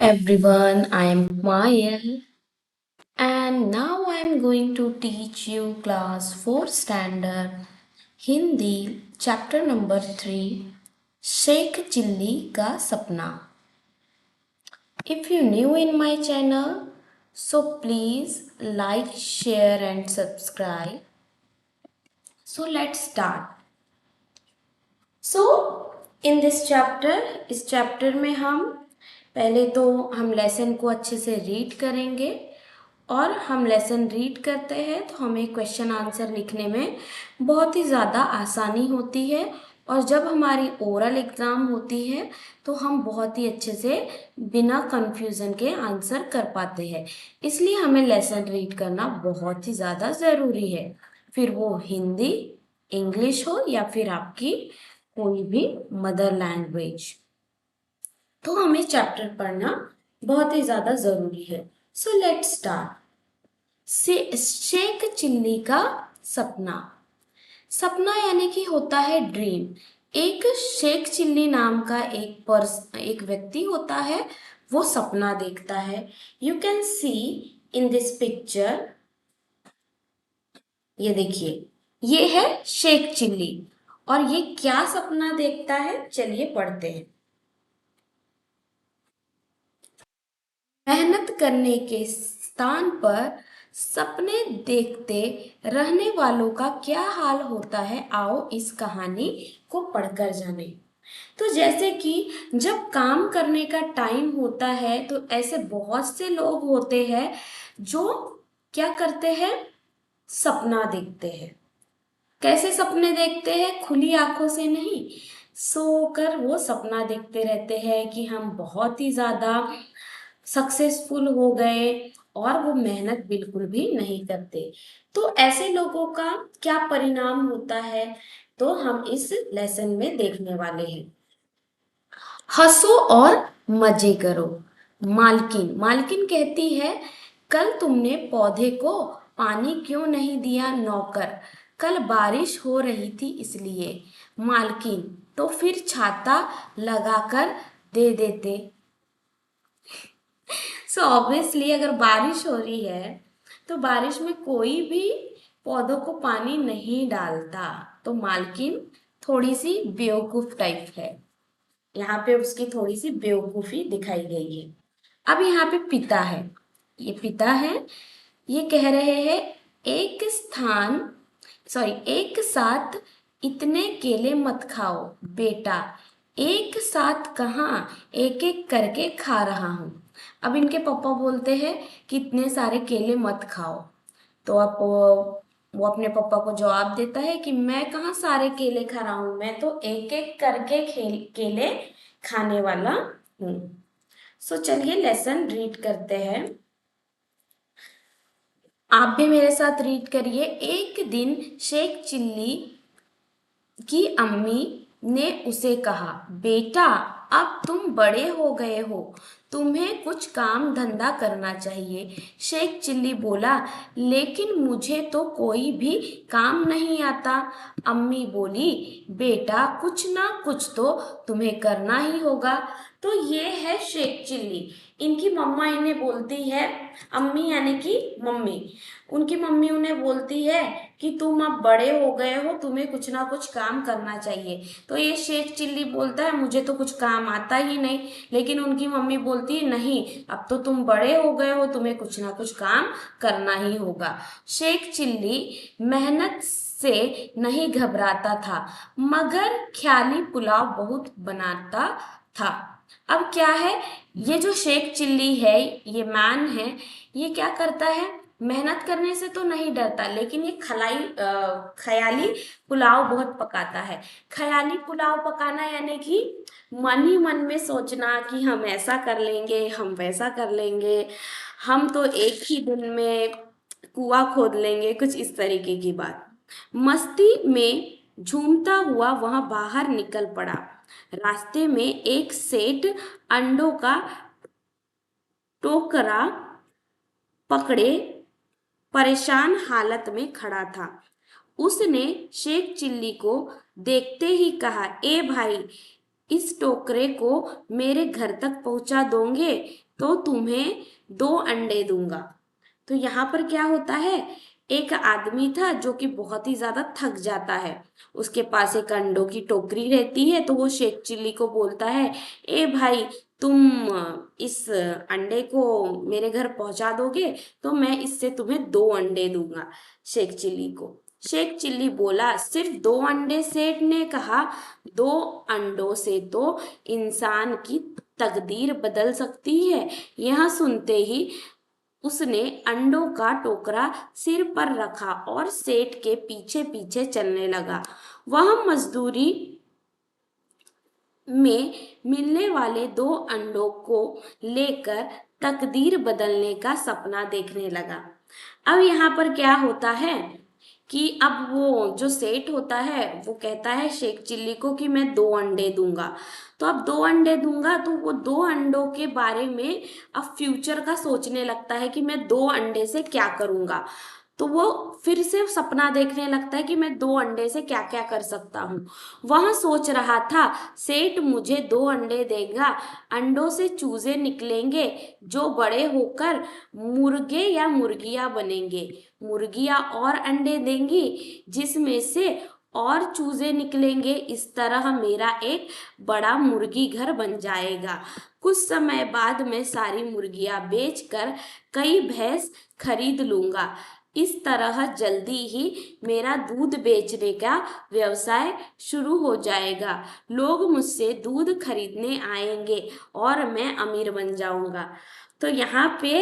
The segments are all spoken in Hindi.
Everyone, I am Mayal and now I am going to teach you class 4 standard Hindi chapter number 3 Sheikh Chilli का सपना. If you new in my channel, so please like, share and subscribe. So let's start. In this chapter इस चैप्टर में हम पहले तो हम लेसन को अच्छे से रीड करेंगे और हम लेसन रीड करते हैं तो हमें क्वेश्चन आंसर लिखने में बहुत ही ज़्यादा आसानी होती है और जब हमारी ओरल एग्ज़ाम होती है तो हम बहुत ही अच्छे से बिना कंफ्यूजन के आंसर कर पाते हैं. इसलिए हमें लेसन रीड करना बहुत ही ज़्यादा ज़रूरी है, फिर वो हिंदी इंग्लिश हो या फिर आपकी कोई भी मदर लैंग्वेज. तो हमें चैप्टर पढ़ना बहुत ही ज्यादा जरूरी है. So let's start. Sheikh Chilli का सपना. सपना यानी कि होता है ड्रीम. एक शेख चिल्ली नाम का एक व्यक्ति होता है, वो सपना देखता है. You can see in this picture, ये देखिए, ये है शेख चिल्ली और ये क्या सपना देखता है, चलिए पढ़ते हैं. मेहनत करने के स्थान पर सपने देखते रहने वालों का क्या हाल होता है, आओ इस कहानी को पढ़कर जाने. तो जैसे कि जब काम करने का टाइम होता है तो ऐसे बहुत से लोग होते हैं जो क्या करते हैं, सपना देखते हैं. कैसे सपने देखते हैं, खुली आंखों से नहीं, सोकर वो सपना देखते रहते हैं कि हम बहुत ही ज्यादा सक्सेसफुल हो गए और वो मेहनत बिल्कुल भी नहीं करते. तो ऐसे लोगों का क्या परिणाम होता है, तो हम इस लेसन में देखने वाले हैं. हंसो और मजे करो. मालकिन मालकिन कहती है, कल तुमने पौधे को पानी क्यों नहीं दिया नौकर, कल बारिश हो रही थी इसलिए. मालकिन, तो फिर छाता लगाकर दे देते. सो ऑब्वियसली अगर बारिश हो रही है तो बारिश में कोई भी पौधों को पानी नहीं डालता, तो मालकिन थोड़ी सी बेवकूफ टाइप है. यहाँ पे उसकी थोड़ी सी बेवकूफी दिखाई गई है. अब यहाँ पे पिता है, ये पिता है, ये कह रहे हैं एक स्थान सॉरी एक साथ इतने केले मत खाओ बेटा. एक साथ कहाँ, एक एक करके खा रहा हूँ. अब इनके पापा बोलते हैं कि इतने सारे केले मत खाओ, तो अब वो अपने पापा को जवाब देता है कि मैं कहाँ सारे केले खा रहा हूँ, मैं तो एक एक करके केले खाने वाला हूँ. सो चलिए लेसन रीड करते हैं. आप भी मेरे साथ रीड करिए. एक दिन शेख चिल्ली की अम्मी ने उसे कहा, बेटा अब तुम बड़े हो गए हो, तुम्हें कुछ काम धंधा करना चाहिए. शेख चिल्ली बोला, लेकिन मुझे तो कोई भी काम नहीं आता. अम्मी बोली, बेटा कुछ ना कुछ तो तुम्हें करना ही होगा. तो ये है शेख चिल्ली. इनकी मम्मा इन्हें बोलती है, अम्मी यानी कि मम्मी, उनकी मम्मी उन्हें बोलती है कि तुम अब बड़े हो गए हो, तुम्हें कुछ ना कुछ काम करना चाहिए. तो ये शेख चिल्ली बोलता है, मुझे तो कुछ काम आता ही नहीं. लेकिन उनकी मम्मी बोलती है, नहीं अब तो तुम बड़े हो गए हो, तुम्हें कुछ ना कुछ काम करना ही होगा. शेख चिल्ली मेहनत से नहीं घबराता था, मगर ख्याली पुलाव बहुत बनाता था. अब क्या है, ये जो शेख चिल्ली है, ये मैन है, ये क्या करता है, मेहनत करने से तो नहीं डरता, लेकिन ये ख्याली पुलाव बहुत पकाता है. ख्याली पुलाव पकाना यानी कि मन ही मन में सोचना कि हम ऐसा कर लेंगे, हम वैसा कर लेंगे, हम तो एक ही दिन में कुआं खोद लेंगे, कुछ इस तरीके की बात. मस्ती में झूमता हुआ वहां बाहर निकल पड़ा. रास्ते में एक सेठ अंडों का टोकरा पकड़े परेशान हालत में खड़ा था. उसने शेख चिल्ली को देखते ही कहा, ए भाई, इस टोकरे को मेरे घर तक पहुंचा दोगे तो तुम्हें 2 अंडे दूंगा। तो यहाँ पर क्या होता है, एक आदमी था जो कि बहुत ही ज्यादा थक जाता है। उसके पास एक अंडों की टोकरी रहती है, तो वो शेख चिल्ली को बोलता है, ए भाई, तुम इस अंडे को मेरे घर पहुंचा दोगे तो मैं इससे तुम्हें 2 अंडे दूंगा। शेख चिल्ली को शेख चिल्ली बोला, सिर्फ 2 अंडे? सेठ ने कहा, 2 अंडों से तो इंसान की तकदीर बदल सकती है। यह सुनते ही उसने अंडों का टोकरा सिर पर रखा और सेठ के पीछे पीछे चलने लगा। वह मजदूरी में मिलने वाले 2 अंडों को लेकर तकदीर बदलने का सपना देखने लगा। अब यहाँ पर क्या होता है कि अब वो जो सेठ होता है वो कहता है शेख चिल्ली को कि मैं 2 अंडे दूंगा। तो अब 2 अंडे दूंगा तो वो 2 अंडों के बारे में अब फ्यूचर का सोचने लगता है कि मैं 2 अंडे से क्या करूंगा। तो वो फिर से सपना देखने लगता है कि मैं 2 अंडे से क्या क्या कर सकता हूँ। वह सोच रहा था, सेठ मुझे 2 अंडे देगा, अंडों से चूजे निकलेंगे जो बड़े होकर मुर्गे या मुर्गियां बनेंगे। मुर्गियां और अंडे देंगी जिसमें से और चूजे निकलेंगे। इस तरह मेरा एक बड़ा मुर्गी घर बन जाएगा। कुछ समय बाद मैं सारी मुर्गियां बेचकर कई भैंस खरीद लूंगा। इस तरह जल्दी ही मेरा दूध बेचने का व्यवसाय शुरू हो जाएगा। लोग मुझसे दूध खरीदने आएंगे और मैं अमीर बन जाऊंगा। तो यहाँ पे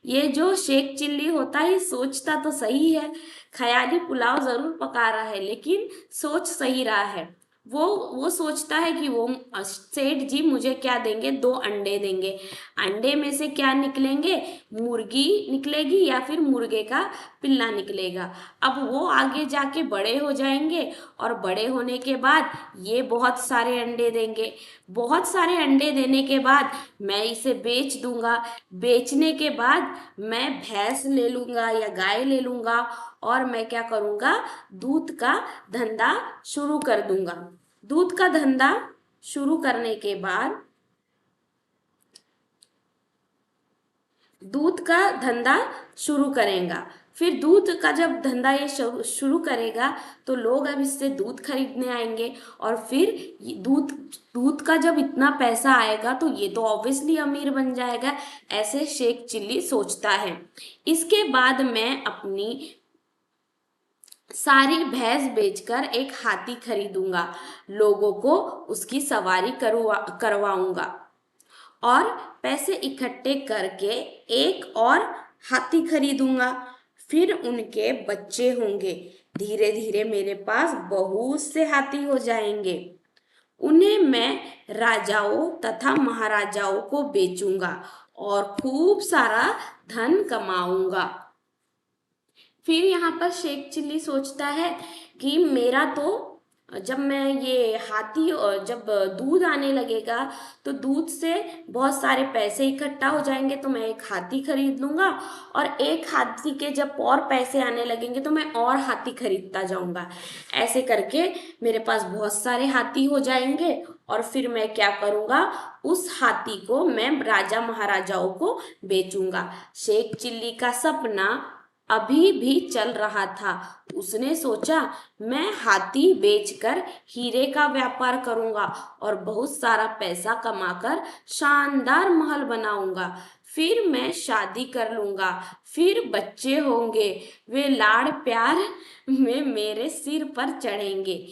ये जो शेख चिल्ली होता है, ये सोचता तो सही है, ख्याली पुलाव जरूर पका रहा है लेकिन सोच सही रहा है। वो सोचता है कि वो सेठ जी मुझे क्या देंगे, 2 अंडे देंगे। अंडे में से क्या निकलेंगे, मुर्गी निकलेगी या फिर मुर्गे का पिल्ला निकलेगा। अब वो आगे जाके बड़े हो जाएंगे और बड़े होने के बाद ये बहुत सारे अंडे देंगे। बहुत सारे अंडे देने के बाद मैं इसे बेच दूंगा। बेचने के बाद मैं भैंस ले लूंगा या गाय ले लूंगा और मैं क्या करूंगा, दूध का धंधा शुरू कर दूंगा। दूध का धंधा शुरू करने के बाद दूध का धंधा शुरू करेगा। फिर दूध का जब धंधा ये शुरू करेगा तो लोग अब इससे दूध खरीदने आएंगे और फिर दूध दूध का जब इतना पैसा आएगा तो ये तो ऑब्वियसली अमीर बन जाएगा। ऐसे शेख चिल्ली सोचता है। इसके बाद मैं अपनी सारी भैंस बेचकर एक हाथी खरीदूंगा, लोगों को उसकी सवारी करवाऊंगा और पैसे इकट्ठे करके एक और हाथी खरीदूंगा। फिर उनके बच्चे होंगे। धीरे धीरे मेरे पास बहुत से हाथी हो जाएंगे। उन्हें मैं राजाओं तथा महाराजाओं को बेचूंगा और खूब सारा धन कमाऊंगा। फिर यहाँ पर शेख चिल्ली सोचता है कि मेरा तो जब मैं ये हाथी जब दूध आने लगेगा तो दूध से बहुत सारे पैसे इकट्ठा हो जाएंगे, तो मैं एक हाथी खरीद लूंगा और एक हाथी के जब और पैसे आने लगेंगे तो मैं और हाथी खरीदता जाऊंगा। ऐसे करके मेरे पास बहुत सारे हाथी हो जाएंगे और फिर मैं क्या करूंगा, उस हाथी को मैं राजा महाराजाओं को बेचूंगा। शेख चिल्ली का सपना अभी भी चल रहा था। उसने सोचा, मैं हाथी बेचकर हीरे का व्यापार करूंगा और बहुत सारा पैसा कमाकर शानदार महल बनाऊंगा। फिर मैं शादी कर लूंगा, फिर बच्चे होंगे, वे लाड़ प्यार में मेरे सिर पर चढ़ेंगे।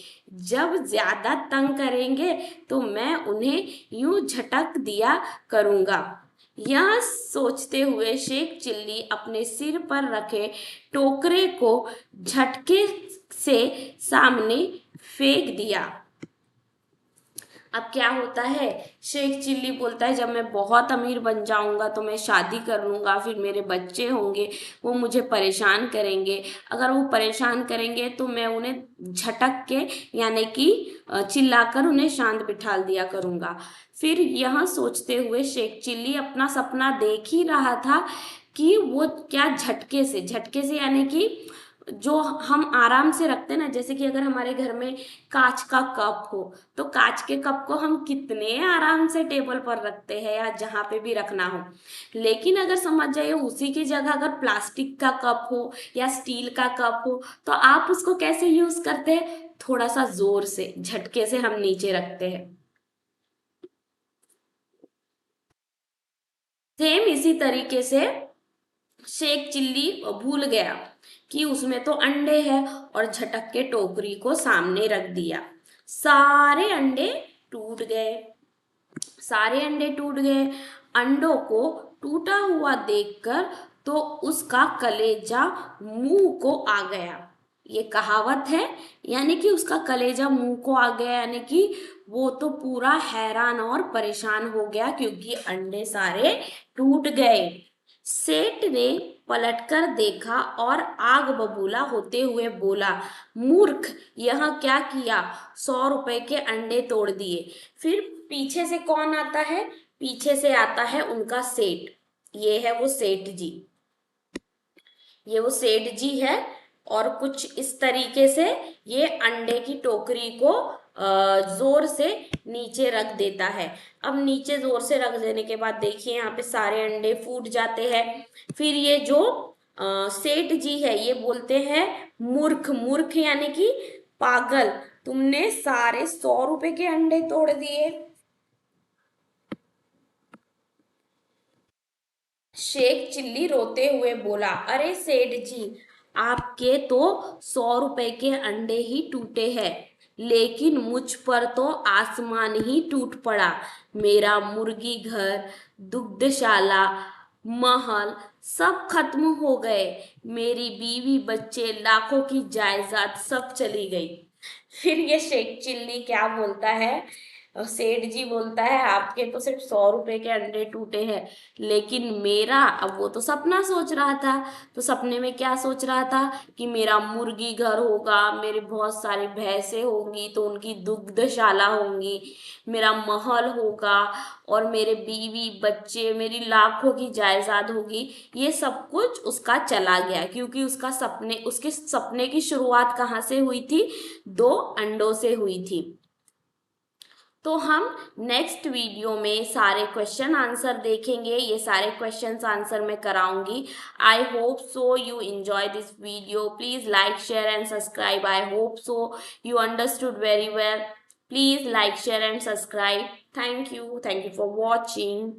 जब ज्यादा तंग करेंगे तो मैं उन्हें यूं झटक दिया करूंगा। यह सोचते हुए शेख चिल्ली अपने सिर पर रखे टोकरे को झटके से सामने फेंक दिया। अब क्या होता है, शेख चिल्ली बोलता है, जब मैं बहुत अमीर बन जाऊंगा तो मैं शादी कर लूंगा, फिर मेरे बच्चे होंगे, वो मुझे परेशान करेंगे। अगर वो परेशान करेंगे तो मैं उन्हें झटक के यानी कि चिल्लाकर उन्हें शांत बिठा दिया करूंगा। फिर यह सोचते हुए शेख चिल्ली अपना सपना देख ही रहा था कि वो क्या झटके से यानी कि जो हम आराम से रखते हैं ना, जैसे कि अगर हमारे घर में कांच का कप हो तो कांच के कप को हम कितने आराम से टेबल पर रखते हैं या जहाँ पे भी रखना हो। लेकिन अगर समझ जाइए उसी की जगह अगर प्लास्टिक का कप हो या स्टील का कप हो तो आप उसको कैसे यूज करते हैं, थोड़ा सा जोर से झटके से हम नीचे रखते हैं। सेम इसी तरीके से शेख चिल्ली भूल गया कि उसमें तो अंडे हैं और झटक के टोकरी को सामने रख दिया। सारे अंडे टूट गए। सारे अंडे टूट गए। अंडों को टूटा हुआ देखकर तो उसका कलेजा मुंह को आ गया। ये कहावत है, यानी कि उसका कलेजा मुंह को आ गया, यानी कि वो तो पूरा हैरान और परेशान हो गया क्योंकि अंडे सारे टूट गए। सेठ ने पलटकर देखा और आग बबूला होते हुए बोला, मूर्ख, यह क्या किया, 100 रुपए के अंडे तोड़ दिए। फिर पीछे से कौन आता है, पीछे से आता है उनका सेठ। ये है वो सेठ जी। ये वो सेठ जी है और कुछ इस तरीके से ये अंडे की टोकरी को जोर से नीचे रख देता है। अब नीचे जोर से रख देने के बाद देखिए यहाँ पे सारे अंडे फूट जाते हैं। फिर ये जो सेठ जी है ये बोलते हैं, मूर्ख, मूर्ख यानी कि पागल, तुमने सारे 100 रुपए के अंडे तोड़ दिए। शेख चिल्ली रोते हुए बोला, अरे सेठ जी, आपके तो 100 रुपए के अंडे ही टूटे हैं, लेकिन मुझ पर तो आसमान ही टूट पड़ा। मेरा मुर्गी घर, दुग्धशाला, महल सब खत्म हो गए। मेरी बीवी बच्चे, लाखों की जायदाद सब चली गई। फिर ये शेख चिल्ली क्या बोलता है, सेठ जी बोलता है, आपके तो सिर्फ 100 रुपए के अंडे टूटे हैं, लेकिन मेरा, अब वो तो सपना सोच रहा था, तो सपने में क्या सोच रहा था कि मेरा मुर्गी घर होगा, मेरे बहुत सारी भैंसें होंगी तो उनकी दुग्धशाला होंगी, मेरा महल होगा और मेरे बीवी बच्चे, मेरी लाखों की जायदाद होगी। ये सब कुछ उसका चला गया क्योंकि उसके सपने की शुरुआत कहाँ से हुई थी, 2 अंडों से हुई थी। तो हम नेक्स्ट वीडियो में सारे क्वेश्चन आंसर देखेंगे। ये सारे क्वेश्चंस आंसर मैं कराऊंगी। I hope so you enjoy this video. Please like, share and subscribe. I hope so you understood very well. Please like, share and subscribe. Thank you. Thank you for watching.